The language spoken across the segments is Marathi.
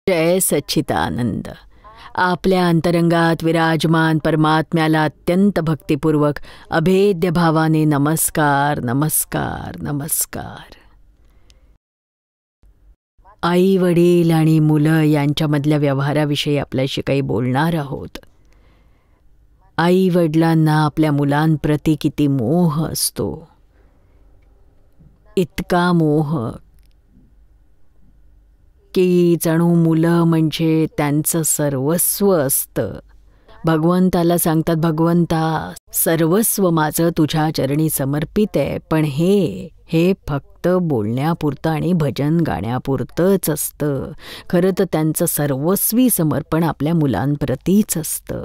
जय सच्चिदानंद. आपल्या अंतरंगात विराजमान परमात्म्याला अत्यंत भक्तिपूर्वक अभेद्य भावाने नमस्कार नमस्कार नमस्कार. आई वडील आणि मुलं यांच्यामधल्या व्यवहाराविषयी आपल्याशी काही बोलणार आहोत. आई वडिलांना आपल्या मुलांप्रती किती मोह असतो, इतका मोह की जणू मुलं म्हणजे त्यांचं सर्वस्व असतं. भगवंताला सांगतात, भगवंता सर्वस्व माझं तुझ्या चरणी समर्पित आहे. पण हे फक्त बोलण्यापुरतं आणि भजन गाण्यापुरतंच असतं. खरं तर त्यांचं सर्वस्वी समर्पण आपल्या मुलांप्रतीच असतं.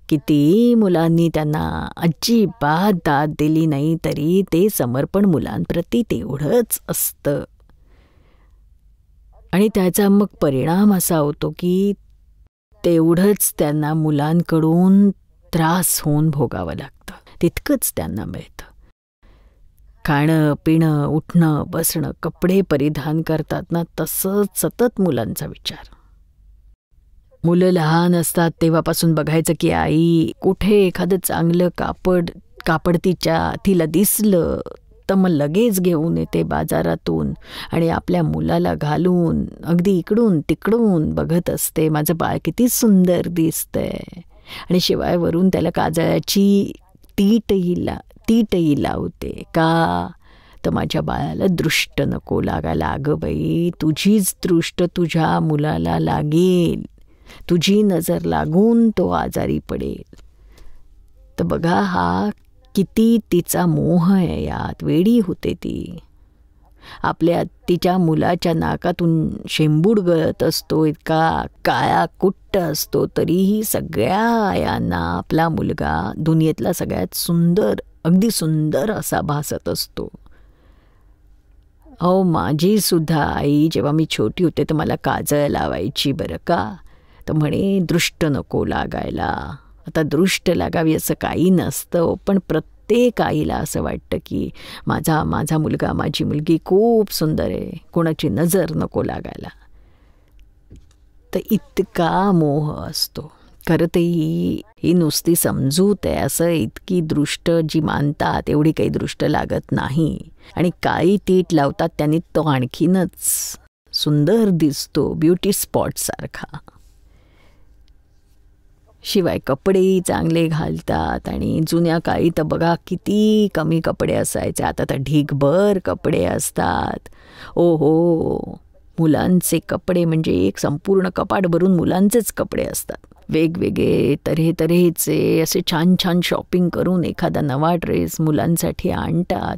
किती मुलांनी त्यांना अजिबात दाद दिली नाही तरी ते समर्पण मुलांप्रती तेवढंच असतं. आणि त्याचा मग परिणाम असा होतो की तेवढंच त्यांना मुलांकडून त्रास होऊन भोगावं लागतं. तितकंच त्यांना मिळतं. खाणं पिणं उठणं बसणं कपडे परिधान करतात ना, तसंच सतत मुलांचा विचार. मुलं लहान असतात तेव्हापासून बघायचं की आई कुठे एखादं चांगलं कापड तिला दिसलं तर मग लगेच घेऊन येते बाजारातून आणि आपल्या मुलाला घालून अगदी इकडून तिकडून बघत असते, माझं बाळ किती सुंदर दिसतंय. आणि शिवाय वरून त्याला काजळाची तीटही लावते. का तर माझ्या बाळाला दृष्ट नको लागायला. अगं बाई, तुझीच दृष्ट तुझ्या मुलाला लागेल, तुझी नजर लागून तो आजारी पडेल. तर बघा हा किती तिचा मोह आहे, यात वेडी होते ती. तिच्या मुलाच्या नाकातून शेंबूड गळत असतो, इतका काळा कुट्ट असतो, तरीही सगळ्या आयांना आपला मुलगा दुनियेतला सगळ्यात सुंदर, अगदी सुंदर असा भासत असतो. अहो, माझी सुद्धा आई जेव्हा मी छोटी होते तर मला काजळ लावायची बरं का. तर म्हणे दृष्ट नको लागायला. आता दृष्ट लागावी असं काही नसतं, पण प्रत्येक आईला असं वाटतं की माझा मुलगा माझी मुलगी खूप सुंदर आहे, कोणाची नजर नको लागायला. तर इतका मोह असतो. खरं ते ही नुसती समजूत आहे. असं इतकी दृष्ट जी मानतात एवढी काही दृष्ट लागत नाही. आणि काळी तीट लावतात त्यांनी तो आणखीनच सुंदर दिसतो, ब्युटी स्पॉट सारखा. शिवाय कपडेही चांगले घालतात. आणि जुन्या काळी तर बघा किती कमी कपडे असायचे, आता तर ढीगभर कपडे असतात. ओहो, मुलांचे कपडे म्हणजे एक संपूर्ण कपाट भरून मुलांचेच कपडे असतात. वेगवेगळे तऱ्हेचे असे छान छान शॉपिंग करून एखादा नवा ड्रेस मुलांसाठी आणतात.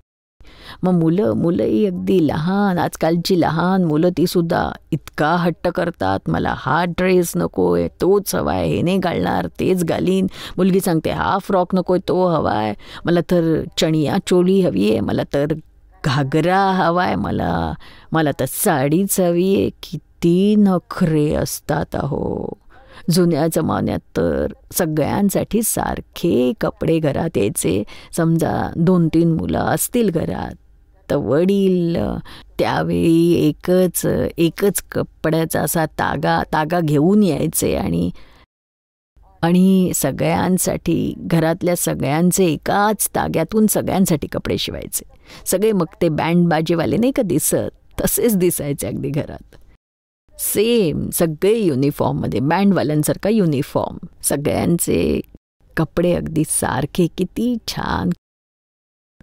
मग मुलंही अगदी लहान, आजकालची लहान मुलं ती सुद्धा इतका हट्ट करतात, मला हा ड्रेस नको आहे, तोच हवा आहे, हे नाही घालणार तेच घालीन. मुलगी सांगते हा फ्रॉक नको आहे, तो हवा आहे, मला तर चणिया चोली हवी आहे, मला तर घागरा हवा आहे, मला तर साडीच हवी आहे. किती नखरे असतात अहो. जुन्या जमान्यात तर सगळ्यांसाठी सारखे कपडे घरात यायचे. समजा 2-3 मुलं असतील घरात तर वडील त्यावेळी एकच कपड्याचा असा तागा घेऊन यायचे आणि सगळ्यांसाठी, घरातल्या सगळ्यांचे एकाच ताग्यातून सगळ्यांसाठी कपडे शिवायचे. सगळे मग ते बँड बाजेवाले नाही का दिसत, तसेच दिसायचे अगदी घरात. सेम सगळे युनिफॉर्ममध्ये, बँडवाल्यांसारखा युनिफॉर्म, सगळ्यांचे कपडे अगदी सारखे. किती छान.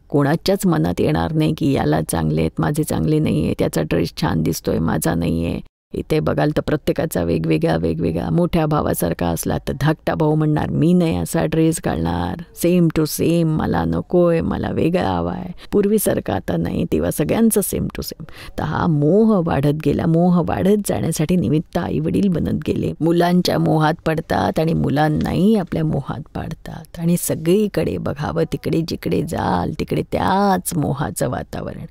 कोणाच्याच मनात येणार नाही की याला चांगले आहेत, माझे चांगले नाही आहे, त्याचा ड्रेस छान दिसतोय, माझा नाही आहे. इथे बघाल तर प्रत्येकाचा वेगवेगळा. मोठ्या भावासारखा असला तर धाकटा भाऊ म्हणणार मी नाही असा ड्रेस घालणार, सेम टू सेम, मला नकोय, मला वेगळा हवा आहे. पूर्वीसारखं आता नाही, तेव्हा सगळ्यांचं सेम टू सेम. तर हा मोह वाढत गेला. मोह वाढत जाण्यासाठी निमित्त आई वडील बनत गेले. मुलांच्या मोहात पडतात आणि मुलांनाही आपल्या मोहात पाडतात. आणि सगळीकडे बघावं तिकडे जिकडे जाल तिकडे त्याच मोहाचं वातावरण.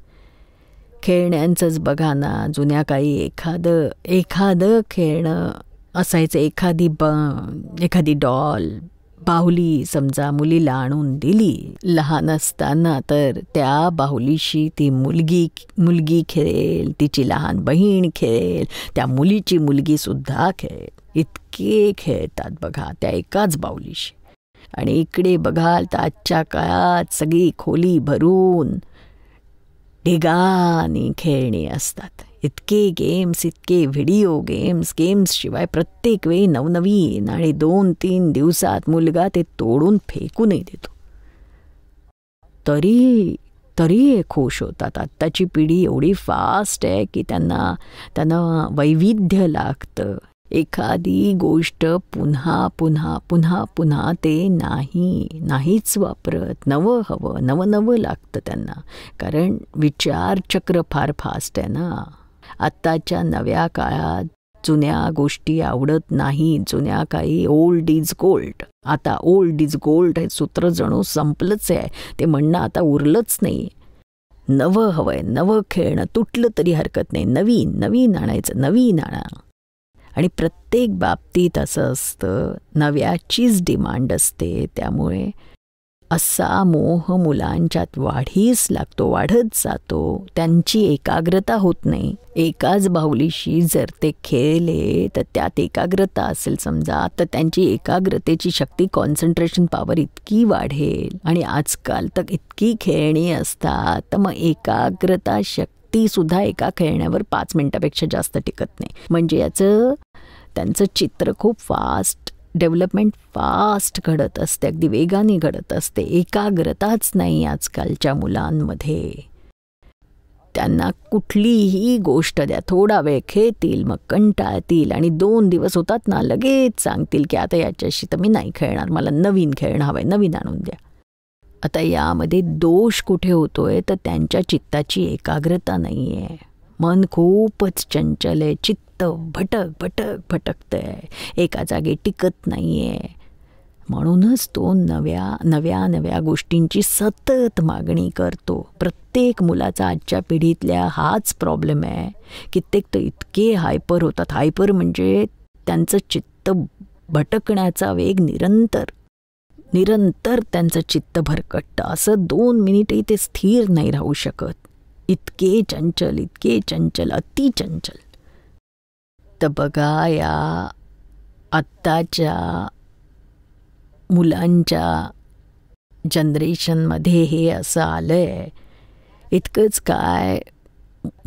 खेळण्यांचंच बघा ना, जुन्या काळी एखादं खेळणं असायचं, एखादी डॉल, बाहुली समजा मुलीला आणून दिली लहान असताना, तर त्या बाहुलीशी ती मुलगी खेळेल, तिची लहान बहीण खेळेल, त्या मुलीची मुलगीसुद्धा खेळेल. इतके खेळतात बघा त्या एकाच बाहुलीशी. आणि इकडे बघाल तर आजच्या काळात सगळी खोली भरून ढिगाणी खेळणी असतात. इतके गेम्स, इतके व्हिडिओ गेम्सशिवाय प्रत्येक वेळी नवनवीन. आणि 2-3 दिवसात मुलगा ते तोडून फेकूनही देतो. तरी खुश होतात. आत्ताची पिढी एवढी फास्ट आहे की त्यांना वैविध्य लागतं. एखादी गोष्ट पुन्हा पुन्हा पुन्हा पुन्हा ते नाहीच वापरत. नवं हवं, नवं लागतं त्यांना. कारण विचारचक्र फार फास्ट आहे ना. आत्ताच्या नव्या काळात जुन्या गोष्टी आवडत नाही. जुन्या काही ओल्ड इज गोल्ड. आता ओल्ड इज गोल्ड हे सूत्र जणू संपलंच आहे. ते म्हणणं आता उरलंच नाही. नवं हवंय, नवं खेळणं. तुटलं तरी हरकत नाही. नवीन आणायचं, नवीन आणा. आणि प्रत्येक बाबतीत असं असतं, नव्याचीच डिमांड असते. त्यामुळे असा मोह मुलांच्यात वाढीस लागतो, वाढत जातो. त्यांची एकाग्रता होत नाही. एकाच बाहुलीशी जर ते खेळले तर त्यात एकाग्रता असेल समजा, तर त्यांची एकाग्रतेची शक्ती, कॉन्सन्ट्रेशन पॉवर इतकी वाढेल. आणि आजकाल तर इतकी खेळणी असतात, तर मग एकाग्रता शक्ती सुद्धा एका खेळण्यावर 5 मिनिटापेक्षा जास्त टिकत नाही. म्हणजे त्यांचं चित्र खूप फास्ट, डेव्हलपमेंट फास्ट घडत असते, अगदी वेगाने घडत असते. एकाग्रताच नाही आजकालच्या मुलांमध्ये. त्यांना कुठलीही गोष्ट द्या, थोडा वेळ खेळतील, मग कंटाळतील आणि 2 दिवस होतात ना, लगेच सांगतील की आता याच्याशी तर मी नाही खेळणार, मला नवीन खेळणं हवंय, नवीन आणून द्या. आता यामध्ये दोष कुठे होतोय तर त्यांच्या चित्ताची एकाग्रता नाही आहे. मन खूपच चंचल आहे. चित्त भटकतंय, एका जागी टिकत नाही आहे. म्हणूनच तो नव्या गोष्टींची सतत मागणी करतो. प्रत्येक मुलाचा आजच्या पिढीतल्या हाच प्रॉब्लेम आहे. कित्येक तर इतके हायपर होतात. हायपर म्हणजे त्यांचं चित्त भटकण्याचा वेग निरंतर त्यांचं चित्त भरकटतं. असं 2 मिनिटही ते स्थिर नाही राहू शकत. इतके चंचल, अति चंचल. तर बघा या आत्ताच्या मुलांच्या जनरेशनमध्ये हे असं आलंय. इतकंच काय,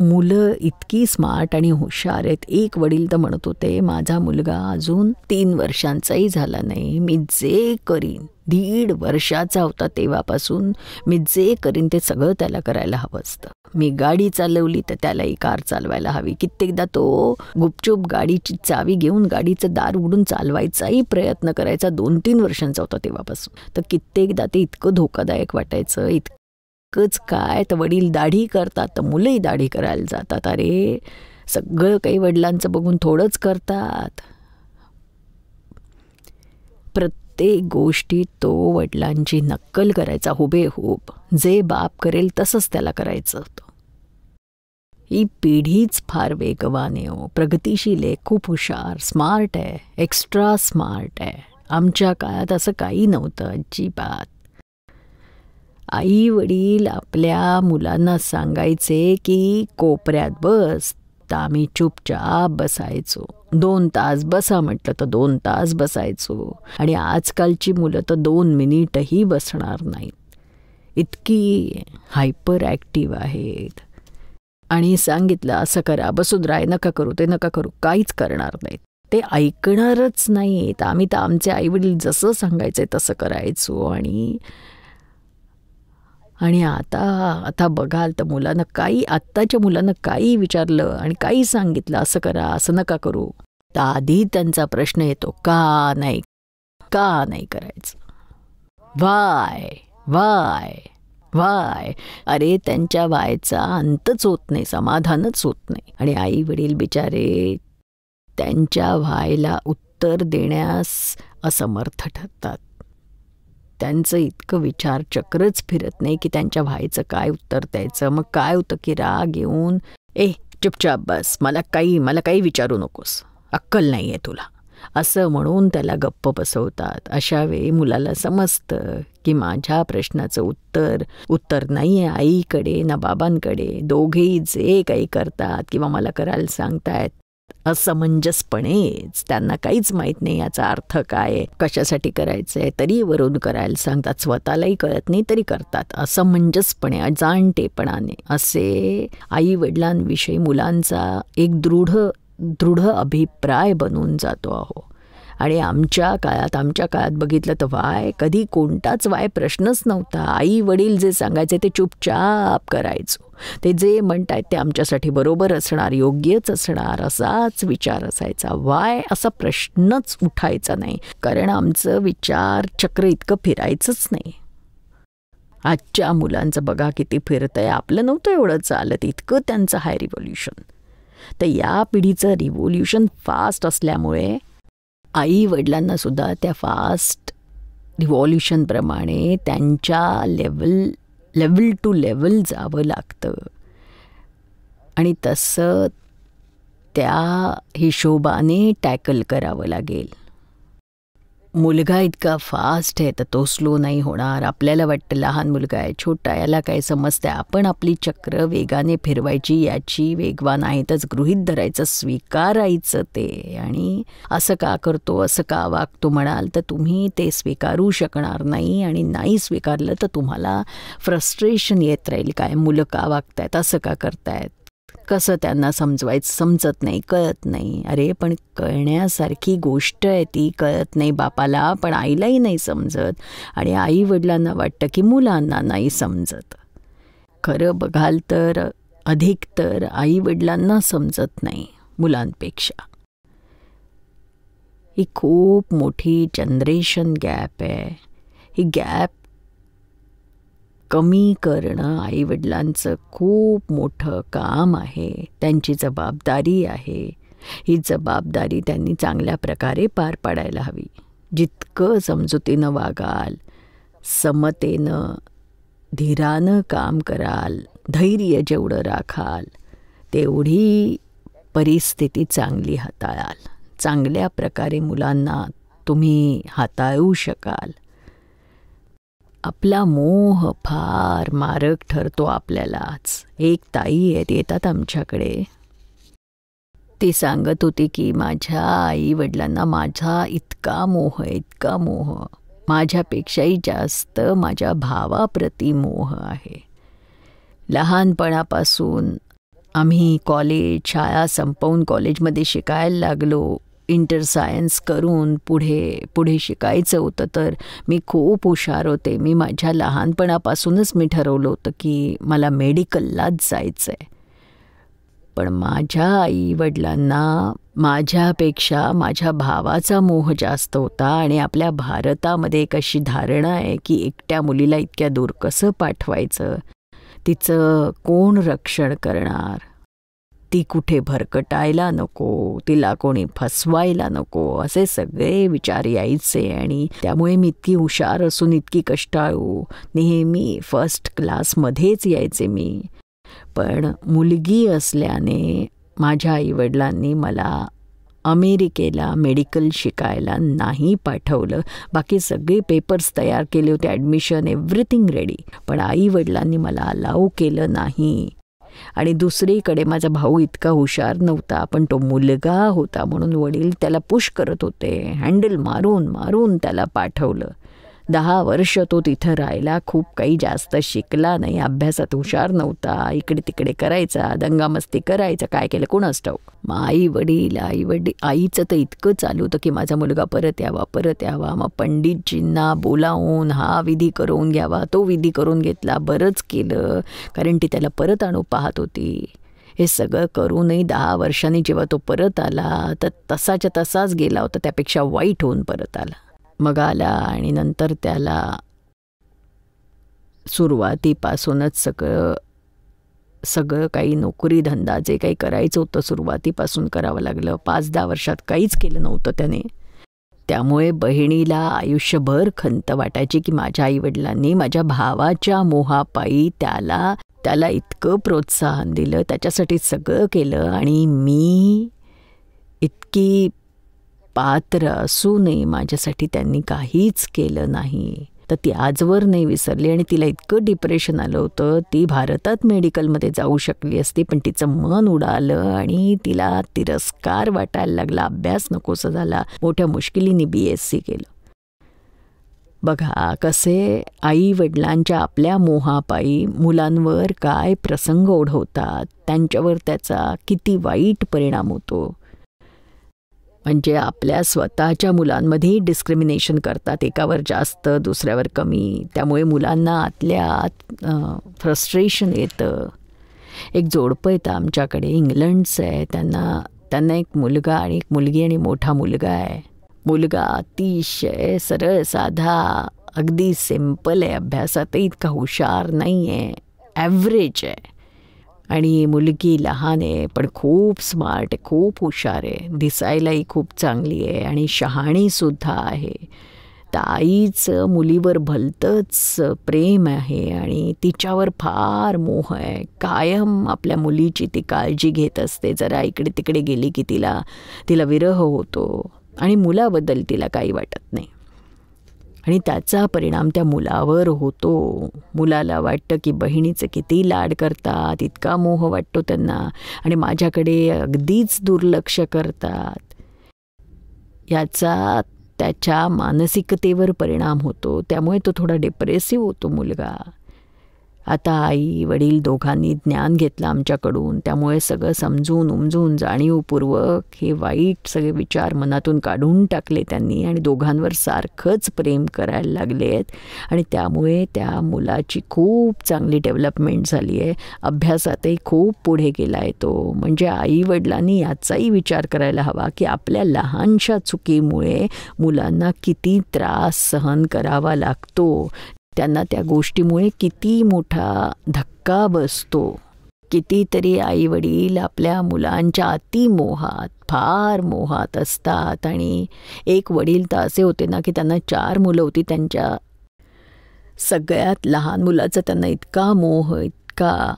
मुलं इतकी स्मार्ट आणि हुशार आहेत. एक वडील तर म्हणत होते, माझा मुलगा अजून 3 वर्षांचाही झाला नाही, मी जे करीन, 1.5 वर्षाचा होता तेव्हापासून मी जे करीन ते सगळं त्याला करायला हवं असतं. मी गाडी चालवली तर त्यालाही कार चालवायला हवी. कित्येकदा तो गुपचूप गाडीची चावी घेऊन गाडीचं दार उघडून चालवायचाही प्रयत्न करायचा. 2-3 वर्षांचा होता तेव्हापासून. तर कित्येकदा ते इतकं धोकादायक वाटायचं. इतकंच काय, तर वडील दाढी करतात तर मुलंही दाढी करायला जातात. अरे सगळं काही वडिलांचं बघून थोडंच करतात. प्रत्येक गोष्टीत तो वडिलांची नक्कल करायचा हुबेहूब. जे बाप करेल तसंच त्याला करायचं होतं. ही पिढीच फार वेगवान आहे हो, प्रगतिशील आहे, खूप हुशार, स्मार्ट आहे, एक्स्ट्रा स्मार्ट आहे. आमच्या काळात असं काही नव्हतं अजिबात. आई वडील आपल्या मुलांना सांगायचे की कोपऱ्यात बस, तर आम्ही चुपचाप बसायचो. 2 तास बसा म्हटलं तर 2 तास बसायचो. आणि आजकालची मुलं तर 2 मिनिटही बसणार नाहीत. इतकी हायपर ॲक्टिव्ह आहेत. आणि सांगितलं असं करा, बसून राय, नका करू, ते नका करू, काहीच करणार नाहीत. ते ऐकणारच नाहीत. आम्ही तर आमचे आईवडील जसं सांगायचं तसं करायचो. आणि आता बघाल तर मुलांना आत्ताच्या मुलांना काही विचारलं आणि काही सांगितलं असं करा, असं नका करू, तर आधी त्यांचा प्रश्न येतो, का नाही करायचं, वाय. अरे त्यांच्या वायचा अंतच होत नाही, समाधानच होत नाही. आणि आई वडील बिचारे त्यांच्या वायला उत्तर देण्यास असमर्थ ठरतात. त्यांचं इतकं विचारचक्रच फिरत नाही की त्यांच्या भाईचं काय उत्तर द्यायचं. मग काय होतं की राग येऊन, चुपचाप बस, मला काही विचारू नकोस, अक्कल नाही आहे तुला, असं म्हणून त्याला गप्प बसवतात. अशा वेळी मुलाला समजतं की माझ्या प्रश्नाचं उत्तर नाही आहे आईकडे ना बाबांकडे. दोघेही जे काही करतात किंवा मला करायला सांगतायत असमंजसपणेच, त्यांना काहीच माहीत नाही याचा अर्थ काय आहे, कशासाठी करायचं आहे, तरी वरून करायला सांगतात. स्वतःलाही कळत नाही तरी करतात असमंजसपणे, अजाणतेपणाने. असे आई वडिलांविषयी मुलांचा एक दृढ अभिप्राय बनून जातो अहो. आणि आमच्या काळात बघितलं तर कधी कोणताच प्रश्नच नव्हता. आई वडील जे सांगायचे ते चुपचाप करायचो. ते जे म्हणतायत ते आमच्यासाठी बरोबर असणार, योग्यच असणार, असाच विचार असायचा. असा प्रश्नच उठायचा नाही, कारण आमचं विचार चक्र इतकं फिरायचंच नाही. आजच्या मुलांचं बघा किती फिरतंय. आपलं नव्हतं एवढं चालत, इतकं त्यांचं हाय रिव्होल्युशन. तर या पिढीचं रिव्होल्युशन फास्ट असल्यामुळे आई वडिलांना सुद्धा त्या फास्ट रिव्हॉल्युशनप्रमाणे त्यांच्या लेवल टू लेवल जावं लागतं. आणि तसं त्या हिशोबाने टॅकल करावं लागेल. मुलगा इतका फास्ट आहे तर तो स्लो नाही होणार. आपल्याला वाटतं लहान मुलगा आहे, छोटा, याला काय समजतं. आपण आपली चक्र वेगाने फिरवायची, याची वेगवान आहे तर गृहीत धरायचं, स्वीकारायचं ते. आणि असं का करतो, असं का वागतो म्हणाल तर तुम्ही ते स्वीकारू शकणार नाही. आणि नाही स्वीकारलं तर तुम्हाला फ्रस्ट्रेशन येत राहील. काय मुलं का वागतायत, असं का करतायत, कसं त्यांना समजवायचं, समजत नाही, कळत नाही. अरे पण कळण्यासारखी गोष्ट आहे ती. कळत नाही बापाला पण आईलाही नाही समजत. आणि आई वडिलांना वाटतं की मुलांना नाही समजत. खरं बघाल तर अधिकतर आई वडिलांना समजत नाही मुलांपेक्षा. ही खूप मोठी जनरेशन गॅप आहे. ही गॅप कमी करणं आईवडिलांचं खूप मोठं काम आहे, त्यांची जबाबदारी आहे. ही जबाबदारी त्यांनी चांगल्या प्रकारे पार पाडायला हवी. जितकं समजुतीनं वागाल, समतेनं, धीरानं काम कराल, धैर्य जेवढं राखाल, तेवढी परिस्थिती चांगली हाताळाल. चांगल्या प्रकारे मुलांना तुम्ही हाताळू शकाल. आपला मोह फार मारक ठरतो आपल्यालाच. एक ताई आहेत, येतात आमच्याकडे. ती सांगत होती की माझ्या आई वडिलांना माझा इतका मोह आहे, इतका मोह, माझ्यापेक्षाही जास्त माझ्या भावाप्रती मोह आहे. लहानपणापासून आम्ही शाळा संपवून कॉलेजमध्ये शिकायला लागलो. इंटर सायन्स करून पुढे शिकायचं होतं तर मी खूप हुशार होते. मी माझ्या लहानपणापासूनच ठरवलं होतं की मला मेडिकललाच जायचं आहे. पण माझ्या आईवडिलांना माझ्यापेक्षा माझ्या भावाचा मोह जास्त होता. आणि आपल्या भारतामध्ये एक अशी धारणा आहे की एकट्या मुलीला इतक्या दूर कसं पाठवायचं, तिचं कोण रक्षण करणार, ती कुठे भरकटायला नको, तिला कोणी फसवायला नको, असे सगळे विचार यायचे. आणि त्यामुळे मी इतकी हुशार असून इतकी कष्टाळू, नेहमी फर्स्ट क्लासमध्येच यायचे मी. पण मुलगी असल्याने माझ्या आईवडिलांनी मला अमेरिकेला मेडिकल शिकायला नाही पाठवलं. बाकी सगळे पेपर्स तयार केले होते, ॲडमिशन एव्हरीथिंग रेडी, पण आईवडिलांनी मला अलाऊ केलं नाही. आणि दुसरीकडे माझा भाऊ इतका हुशार नव्हता, पण तो मुलगा होता म्हणून वडील त्याला पुश करत होते. हँडल मारून मारून त्याला पाठवलं. 10 वर्ष तो तिथं राहिला. खूप काही जास्त शिकला नाही, अभ्यासात हुशार नव्हता, इकडे तिकडे करायचा, दंगामस्ती करायचा, काय केलं कोणास ठाऊक. मग आईचं तर इतकं चालू होतं की माझा मुलगा परत यावा. मग पंडितजींना बोलावून हा विधी करून घ्यावा, तो विधी करून घेतला, बरंच केलं, कारण ती त्याला परत आणू पाहत होती. हे सगळं करूनही 10 वर्षांनी जेव्हा तो परत आला तर तसाच्या तसाच गेला होता, त्यापेक्षा वाईट होऊन परत आला. मग आला आणि नंतर त्याला सुरुवातीपासूनच सगळं काही नोकरी धंदा जे काही करायचं होतं सुरुवातीपासून करावं लागलं. 5-10 वर्षात काहीच केलं नव्हतं त्याने. त्यामुळे बहिणीला आयुष्यभर खंत वाटायची की माझ्या आईवडिलांनी माझ्या भावाच्या मोहापायी त्याला इतकं प्रोत्साहन दिलं, त्याच्यासाठी सगळं केलं, आणि मी इतकी पात्र असूनही माझ्यासाठी त्यांनी काहीच केलं नाही. तर ती आजवर नाही विसरली आणि तिला इतकं डिप्रेशन आलं होतं. ती भारतात मेडिकलमध्ये जाऊ शकली असती, पण तिचं मन उडालं आणि तिला तिरस्कार वाटायला लागला. अभ्यास नकोसा झाला. मोठ्या मुश्किलीने BSc केलं. बघा कसे आई वडिलांच्या आपल्या मोहापायी मुलांवर काय प्रसंग ओढवतात, त्यांच्यावर त्याचा किती वाईट परिणाम होतो. म्हणजे आपल्या स्वतःच्या मुलांमध्येही डिस्क्रिमिनेशन करतात, एकावर जास्त दुसऱ्यावर कमी. त्यामुळे मुलांना आतल्या आत फ्रस्ट्रेशन येतं. एक जोडपं येतं आमच्याकडे, इंग्लंडचं आहे. त्यांना एक मुलगा आणि एक मुलगी आणि मोठा मुलगा आहे. मुलगा अतिशय सरळ साधा, अगदी सिम्पल आहे, अभ्यासातही इतका हुशार नाही आहे, ॲव्हरेज आहे. आणि मुलगी लहान आहे पण खूप स्मार्ट आहे, खूप हुशार आहे, दिसायलाही खूप चांगली आहे आणि शहाणीसुद्धा आहे. तर आईचं मुलीवर भलतंच प्रेम आहे आणि तिच्यावर फार मोह आहे. कायम आपल्या मुलीची ती काळजी घेत असते. जरा इकडे तिकडे गेली की तिला विरह होतो आणि मुलाबद्दल तिला काही वाटत नाही. आणि त्याचा परिणाम त्या मुलावर होतो. मुलाला वाटतं की बहिणीचं किती लाड करतात, इतका मोह वाटतो त्यांना आणि माझ्याकडे अगदीच दुर्लक्ष करतात. याचा त्याच्या मानसिकतेवर परिणाम होतो. त्यामुळे तो थोडा डिप्रेसिव्ह होतो मुलगा. आता आई वडील दोघांनी ज्ञान घेतलं आमच्याकडून, त्यामुळे सगळं समजून उमजून जाणीवपूर्वक हे वाईट सगळे विचार मनातून काढून टाकले त्यांनी आणि दोघांवर सारखंच प्रेम करायला लागले आहेत. आणि त्यामुळे त्या मुलाची खूप चांगली डेव्हलपमेंट झाली आहे. अभ्यासातही खूप पुढे गेला आहे तो. म्हणजे आई वडिलांनी याचाही विचार करायला हवा की आपल्या लहानशा चुकीमुळे मुलांना किती त्रास सहन करावा लागतो, त्यांना त्या गोष्टीमुळे किती मोठा धक्का बसतो. कितीतरी आईवडील आपल्या मुलांच्या अतिमोहात, फार मोहात असतात. आणि एक वडील तर असे होते ना की त्यांना 4 मुलं होती. त्यांच्या सगळ्यात लहान मुलाचा त्यांना इतका मोह, इतका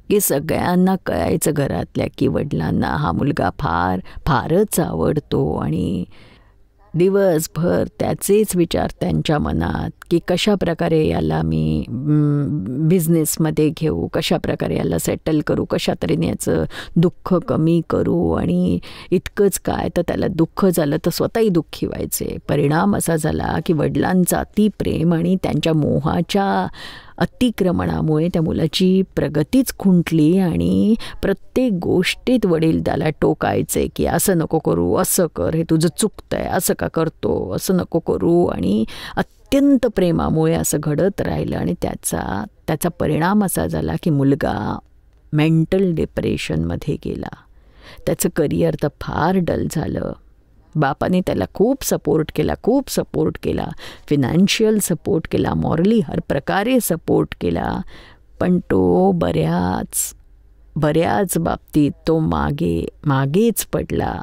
की सगळ्यांना कळायचं घरातल्या की वडिलांना हा मुलगा फारच आवडतो. आणि दिवसभर त्याचेच विचार त्यांच्या मनात की कशा प्रकारे याला मी बिझनेसमध्ये घेऊ, कशा प्रकारे याला सेटल करू, कशा तऱ्हेने याचं दुःख कमी करू. आणि इतकंच काय तर त्याला दुःख झालं तर स्वतःही दुःखी व्हायचे. परिणाम असा झाला की वडिलांचा अतिप्रेम आणि त्यांच्या मोहाच्या अतिक्रमणामुळे त्या मुलाची प्रगतीच खुंटली आणि प्रत्येक गोष्टीत वडील त्याला टोकायचे की असं नको करू, असं कर, हे तुझं चुकतंय, असं का करतो, असं नको करू. आणि अत्यंत प्रेमामुळे असं घडत राहिलं आणि त्याचा परिणाम असा झाला की मुलगा मेंटल डिप्रेशनमध्ये गेला. त्याचं करिअर तर फार डल झालं. बापाने त्याला खूप सपोर्ट केला, फिनान्शियल सपोर्ट केला, मॉरली हर प्रकारे सपोर्ट केला. पण तो बऱ्याच बाबतीत तो मागेच पडला.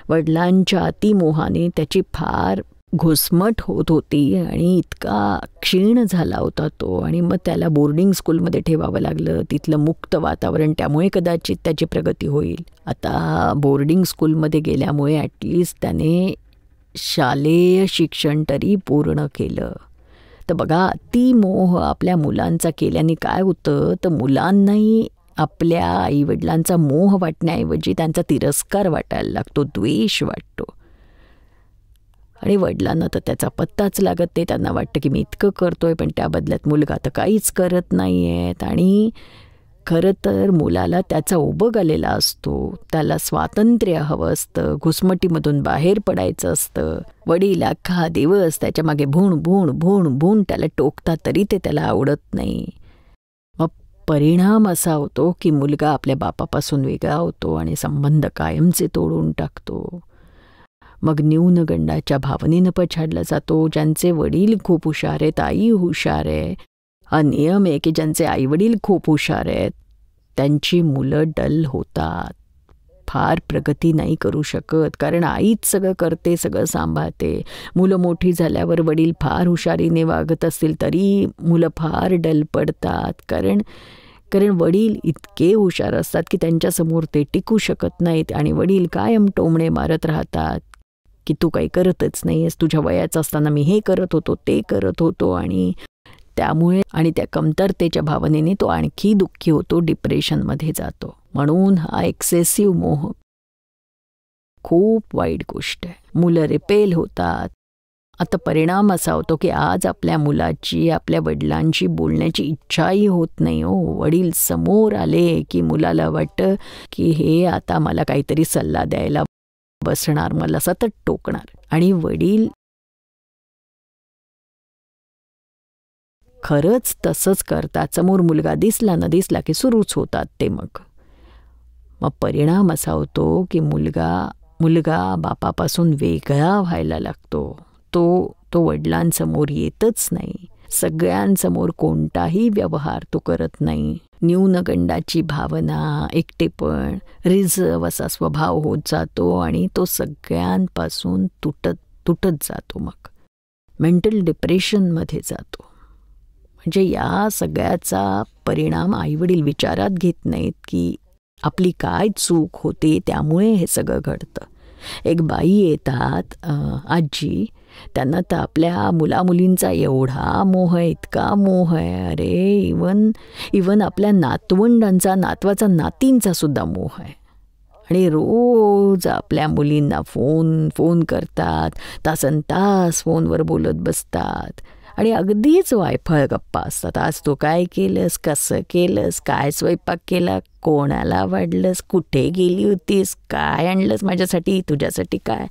वडिलांच्या अतिमोहाने त्याची फार घुसमट होत होती आणि इतका क्षीण झाला होता तो. आणि मग त्याला बोर्डिंग स्कूलमध्ये ठेवावं लागलं. तिथलं मुक्त वातावरण, त्यामुळे कदाचित त्याची प्रगती होईल. आता बोर्डिंग स्कूलमध्ये गेल्यामुळे ॲटलिस्ट त्याने शालेय शिक्षण तरी पूर्ण केलं. तर बघा, अतिमोह आपल्या मुलांचा केल्याने काय होतं तर मुलांनाही आपल्या आईवडिलांचा मोह वाटण्याऐवजी त्यांचा तिरस्कार वाटायला लागतो, द्वेष वाटतो. आणि वडिलांना तर त्याचा पत्ताच लागत नाही. त्यांना वाटतं की मी इतकं करतोय पण त्या बदल्यात मुलगा तर काहीच करत नाही आहेत. आणि खरं तर मुलाला त्याचा उबग आलेला असतो. त्याला स्वातंत्र्य हवं असतं, घुसमटीमधून बाहेर पडायचं असतं. वडील अख्खा दिवस त्याच्या मागे भूण त्याला टोकतात तरी ते त्याला आवडत नाही. मग परिणाम असा होतो की मुलगा आपल्या बापापासून वेगळा होतो आणि संबंध कायमचे तोडून टाकतो. मग न्यूनगंडाच्या भावनेनं पछाडला जातो. ज्यांचे वडील खूप हुशार आहेत, आई हुशार आहे, हा नियम आहे की ज्यांचे आईवडील खूप हुशार आहेत त्यांची मुलं डल होतात, फार प्रगती नाही करू शकत. कारण आईच सगळं करते, सगळं सांभाळते. मुलं मोठी झाल्यावर वडील फार हुशारीने वागत असतील तरी मुलं फार डल पडतात. कारण वडील इतके हुशार असतात की त्यांच्यासमोर ते टिकू शकत नाहीत आणि वडील कायम टोमणे मारत राहतात की तू काही करतच नाही आहेस, तुझ्या वयाचं असताना मी हे करत होतो, ते करत होतो, आणि त्यामुळे आणि त्या कमतरतेच्या भावनेने तो आणखी दुःखी होतो, डिप्रेशनमध्ये जातो. म्हणून हा एक्सेसिव्ह मोह खूप वाईट गोष्ट आहे. मुलं रिपेल होतात. आता परिणाम असा होतो की आज आपल्या मुलाची आपल्या वडिलांची बोलण्याची इच्छाही होत नाही हो. वडील समोर आले की मुलाला वाटतं की हे आता मला काहीतरी सल्ला द्यायला बसणार, मला सतत टोकणार. आणि वडील खरंच तसंच करतात. समोर मुलगा दिसला न दिसला की सुरूच होतात ते. मग परिणाम असा होतो की मुलगा बापापासून वेगळा व्हायला लागतो. तो वडिलांसमोर येतच नाही. सगळ्यांसमोर कोणताही व्यवहार तो करत नाही. न्यूनगंडाची भावना, एकटेपण, रिझर्व असा स्वभाव होत जातो आणि तो सगळ्यांपासून तुटत जातो. मग मेंटल डिप्रेशनमध्ये जातो. म्हणजे या सगळ्याचा परिणाम आईवडील विचारात घेत नाहीत की आपली काय चूक होते, त्यामुळे हे सगळं घडतं. एक बाई येतात, आजी, त्यांना तर आपल्या मुलामुलींचा एवढा मोह आहे, इतका मोह आहे. अरे इवन आपल्या नातवंडांचा, नातवाचा, नातींचा सुद्धा मोह आहे. आणि रोज आपल्या मुलींना फोन करतात, तासनतास फोनवर बोलत बसतात आणि अगदीच वायफळ गप्पा असतात. आज तू काय केलंस, कसं केलंस, काय स्वयंपाक केला, कोणाला वाढलंस, कुठे गेली होतीस, काय आणलंस माझ्यासाठी, तुझ्यासाठी काय.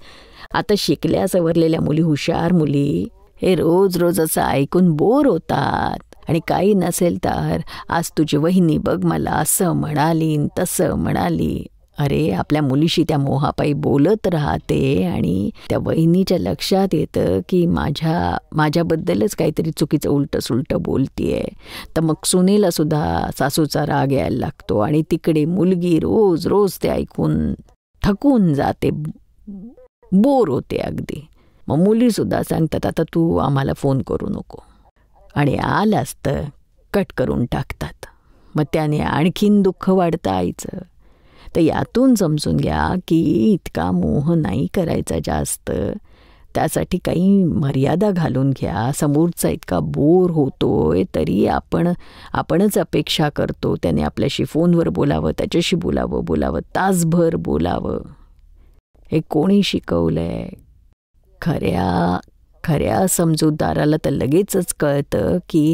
आता शिकल्या सवरलेल्या मुली, हुशार मुली, हे रोज असं ऐकून बोर होतात. आणि काही नसेल तर आज तुझी वहिनी बघ मला असं म्हणाली तसं म्हणाली. अरे आपल्या मुलीशी त्या मोहापायी बोलत राहते आणि त्या वहिनीच्या लक्षात येतं की माझ्याबद्दलच काहीतरी चुकीचं उलटं बोलतीये. तर मग सुनेला सुद्धा सासूचा राग यायला लागतो आणि तिकडे मुलगी रोज ते ऐकून थकून जाते, बोर होते अगदी. मग मुलीसुद्धा सांगतात आता तू आम्हाला फोन करू नको, आणि आलास तर कट करून टाकतात. मग त्याने आणखीन दुःख वाढतं आईचं. तर यातून समजून घ्या की इतका मोह नाही करायचा जास्त. त्यासाठी काही मर्यादा घालून घ्या. समोरचा इतका बोर होतोय तरी आपणच अपेक्षा करतो त्याने आपल्याशी फोनवर बोलावं, त्याच्याशी बोलावं, तासभर बोलावं. हे कोणी शिकवलंय? खऱ्या समजूतदाराला तर लगेचच कळतं की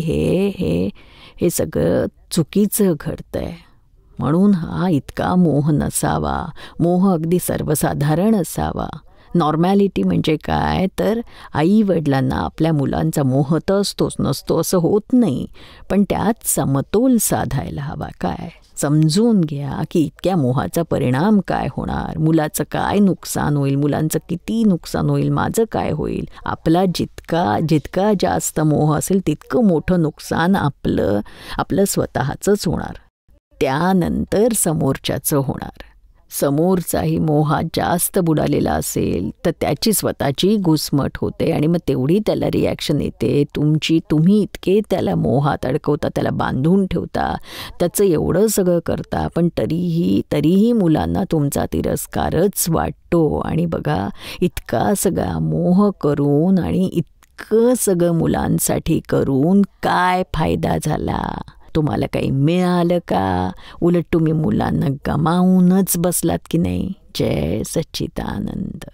हे सगळं चुकीचं घडतंय. म्हणून हा इतका मोह नसावा. मोह अगदी सर्वसाधारण असावा. नॉर्मॅलिटी म्हणजे काय तर आई वडिलांना आपल्या मुलांचा मोह तर असतोच, नसतो असं होत नाही, पण त्यात समतोल साधायला हवा. काय समजून घ्या की इतक्या मोहाचा परिणाम काय होणार, मुलाचं काय नुकसान होईल, मुलांचं किती नुकसान होईल, माझं काय होईल. आपला जितका जास्त मोह असेल तितकं मोठं नुकसान आपलं स्वतःचंच होणार. त्यानंतर समोरच्याचं होणार. समोरचाही मोहात जास्त बुडालेला असेल तर त्याची स्वतःची घुसमट होते आणि मग तेवढी त्याला रिॲक्शन येते तुम्ही इतके त्याला मोहात अडकवता, त्याला बांधून ठेवता, त्याचं एवढं सगळं करता, पण तरीही मुलांना तुमचा तिरस्कारच वाटतो. आणि बघा इतका सगळा मोह करून आणि इतकं सगळं मुलांसाठी करून काय फायदा झाला? तुम्हाला काही मिळालं का? उलट तुम्ही मुलांना गमावूनच बसलात की नाही. जय सच्चिदानंद.